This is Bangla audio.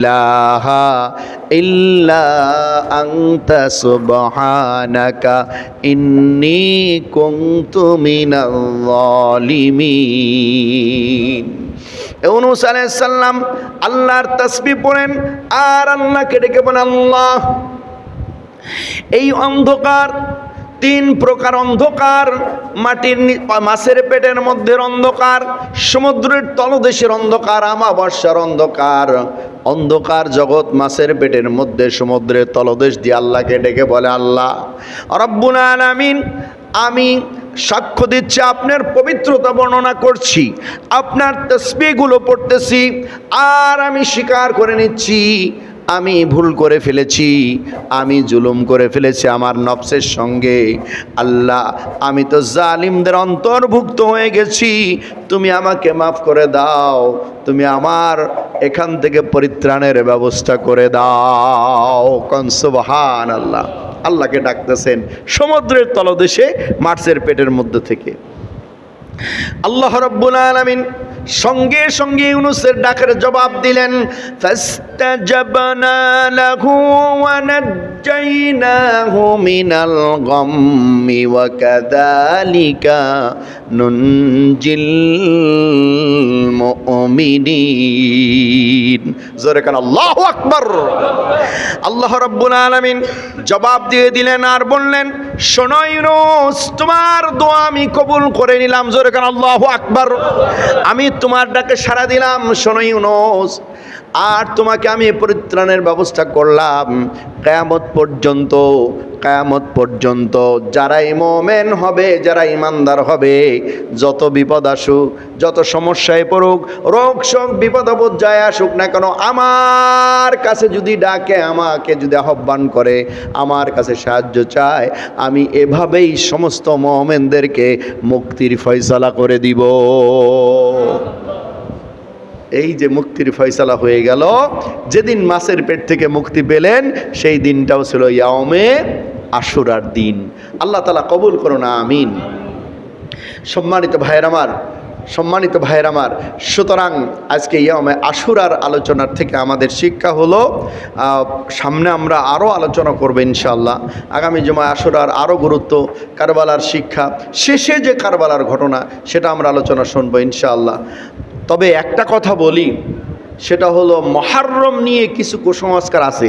ইলাহা ইল্লা আনতা সুবহানাকা ইন্নী কুনতু মিনাল যালিমিন। ইউনূস আলাইহিস সালাম আল্লাহর তাসবিহ পড়েন আর আল্লাহকে ডেকে বলেন, আল্লাহ, এই অন্ধকার, তিন প্রকার অন্ধকার, মাছের পেটের মধ্যে অন্ধকার, সমুদ্রের তলদেশের অন্ধকার, আমাবস্যার অন্ধকার, অন্ধকার জগৎ মাছের পেটের মধ্যে সমুদ্রের তলদেশ দিয়ে আল্লাহকে ডেকে বলে, আল্লাহ রব্বুল আলামিন, আমি সাক্ষ্য দিচ্ছি, আপনার পবিত্রতা বর্ণনা করছি, আপনার তাসবিহগুলো পড়তেছি, আর আমি স্বীকার করে নিচ্ছি আমি ভুল করে ফেলেছি, আমি জুলুম করে ফেলেছি আমার নফসের সঙ্গে। আল্লাহ, আমি তো জালিমদের অন্তর্ভুক্ত হয়ে গেছি, তুমি আমাকে মাফ করে দাও, তুমি আমার এখান থেকে পরিত্রাণের ব্যবস্থা করে দাও। কোন সুবহানাল্লাহ। আল্লাহকে ডাকতেছেন সমুদ্রের তলদেশে মাছের পেটের মধ্যে থেকে। আল্লাহ রাব্বুল আলামিন সঙ্গে সঙ্গে ইউনূসের ডাকের জবাব দিলেন, ফাস্তাজাবনা লাহু ওয়া নাজ্জাইনাহু মিনাল গাম্মি ওয়া কাযালিকা নুনজিল মুমিনিন। জোরে কান আল্লাহু আকবার। আল্লাহ রাব্বুল আলামিন জবাব দিয়ে দিলেন আর বললেন, শোনো ইউনূস, তোমার দোয়া আমি কবুল করে নিলাম। জোরে কান আল্লাহু আকবার। আমি তোমার ডাকে সাড়া দিলাম, শোনো ইউনূস, আর তোমাকে আমি পরিত্রাণের ব্যবস্থা করলাম। কিয়ামত পর্যন্ত যারাই মুমিন হবে, যারা ঈমানদার হবে, যত বিপদ আসুক, যত সমস্যায় পড়ুক, রোগ শোক বিপদ আপদ যায় আসুক না কেন, আমার কাছে যদি ডাকে, আমাকে যদি আহ্বান করে, আমার কাছে সাহায্য চায়, আমি এভাবেই সমস্ত মুমিনদেরকে মুক্তির ফয়সালা করে দিব। এই যে মুক্তির ফয়সালা হয়ে গেল, যেদিন মাছের পেট থেকে মুক্তি পেলেন, সেই দিনটাও ছিল ইয়াউমে আশুরার দিন। আল্লাহ তাআলা কবুল করুন, আমিন। সম্মানিত ভাইয়ের আমার, সুতরাং আজকে ইয়াউমে আশুরার আলোচনার থেকে আমাদের শিক্ষা হলো, সামনে আমরা আরও আলোচনা করব ইনশাআল্লাহ। আগামী জুমায় আশুরার আরও গুরুত্ব, কারবালার শিক্ষা, শেষে যে কারবালার ঘটনা, সেটা আমরা আলোচনা শুনবো ইনশাআল্লাহ। তবে একটা কথা বলি, সেটা হলো মুহররম নিয়ে কিছু কুসংস্কার আছে।